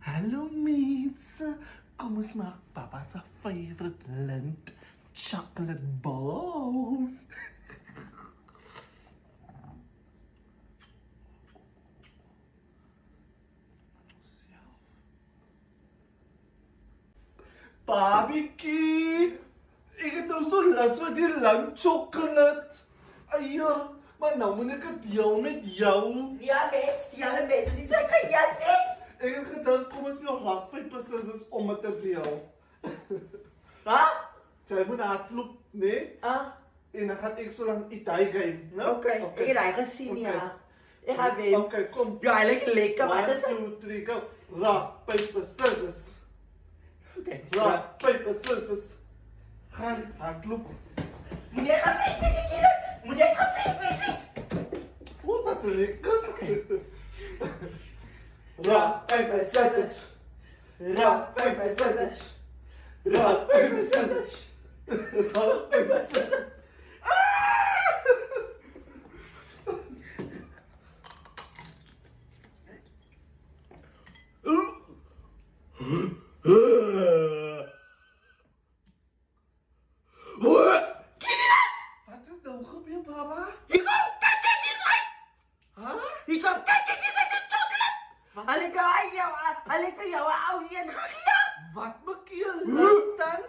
Hallo mensen, kom eens maak papa's favorite Lindt chocolate balls. Babiekie, ik heb nou zo last van die lang chocolate. Aier, maar nou moet ik het deel met jou. Ja, mensen, die zijn gejat, Ik heb gedacht, kom eens met rock, paper, scissors om het te deel. Huh? Zij moet hardloop, nee? En dan ga ik zo lang die game. Oké, ik heb het gezien, ja. Ik ga weer. Oké, kom. Ja, eigenlijk lekker, maar dat is... 1, 2, 3, go. Rock, paper, scissors. Oké. Rock, paper, scissors. Ga hardlopen. Meneer, ga fake kinderen. Meneer, ga fake Hoe was het lekker? Rock, paper, scissors. Rock, paper, scissors. Rock, paper, scissors. Rock, paper, scissors. Wat is nou gebeurd, papa? Ik kom kijken wie zijn. Huh? Ik kom kijken wie zijn de chocolate. Alleen voor jou, oude en ja. Wat maak je leuk dan?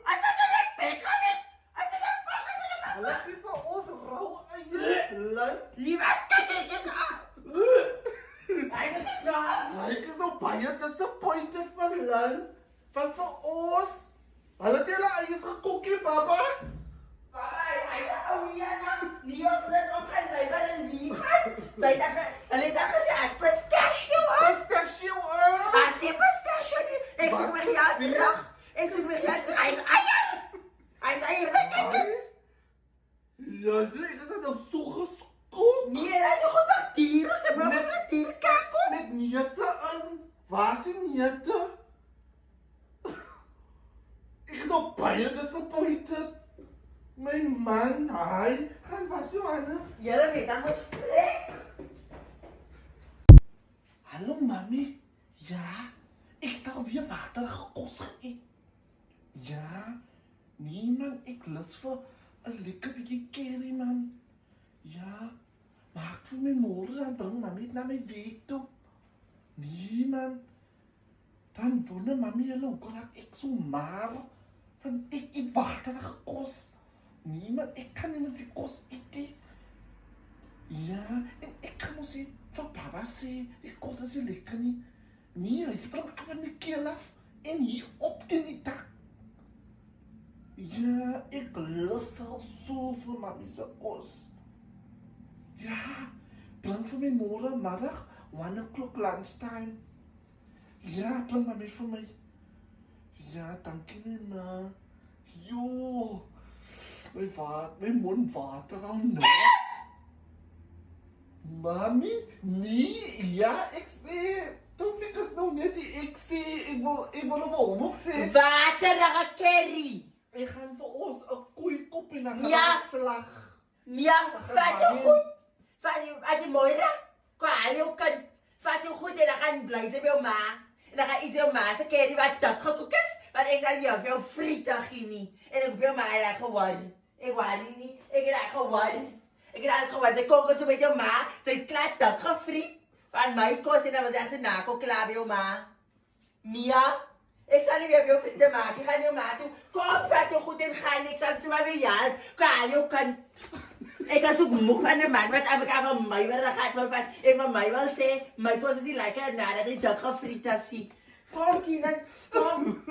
Hij was er een pek geweest. Hij was er een pek geweest. Leg je van ons rauw aan je land? Die was kijken wie zijn. Hij was er ja. Ik is nog baie disappointed van land. Van ons. Hulle het hele eiers gekookie, papa. Papa, hij is een oude en die was net op gaan rijden en die gaat. Zij dacht, hij dacht gezegd, hij is pistachio. Pistachio, Hij is pistachio. Ik zoek me ja terug. Ik zoek me ja terug. Hij is eier. Hij is eier, kijk eens. Ja, ik is het nog zo gescoord. Nee, hij is een goed als dieren. Ze hebben een dierkakel. Met niete aan. Waar is die niete? Ik is nog baie disappointed. Mijn man, hij. Gaan was je aan? Jullie weet, dat moet vlek. Hallo mami. Ja, ik heb alweer water gekost. Ja, nee man, ik lust voor een lekker beetje curry man. Ja, maak voor mijn moeder en breng mami naar mijn week toe. Nee man, dan wonen mami en ook al ik zo maar. Want ik eet water gekost. Nee man, ik kan niet meer die kost eten. Ja, en ik ga misschien van papa zeggen, die kost is lekker niet. Nee, hij springt af van mijn keel af en hier op die dak. Ja, ik lust al zoveel mami's kost. Ja, breng voor mijn moeder middag, 1 o'clock lunchtime. Ja, breng mami voor mij. Ja, dank je ma. Jo, mijn mond water al nog. Mami? Nee, ja, ik zei. Toen vind ik nou net die ik zei. Ik wil een omhoog zeggen. Water naar een curry. We gaan voor ons een koeienkop in een Ja. slag. Ja, vat je goed. Vat je mooi dan? Kwaal je kan. Vat je goed en dan ga je blij zijn bij ma. En dan ga je iets ma zijn curry wat dat gekookt is. Want ik zal jou veel frieten niet. En ik wil maar dat geworden. Ik wou niet. Ik heb dat geworden. Ik heb dat geworden. Ze koken zo met jou ma. Ze heeft klaar dat gefriet. Van mijn kost en dan was echt de nako klaar bij jou ma. Mia. Ik zal niet weer veel frieten maken. Ik ga niet maken toe. Kom, vat je goed in gaan. Ik zal het maar weer jaren. Kwaal je kan. Ik kan zoeken moe van de man. Wat heb ik aan van mij? Wat gaat wel van. Ik van mij wel zeggen. Mijn kost is niet lekker nadat ik dat gefriet heb. Kom, kinderen. Kom.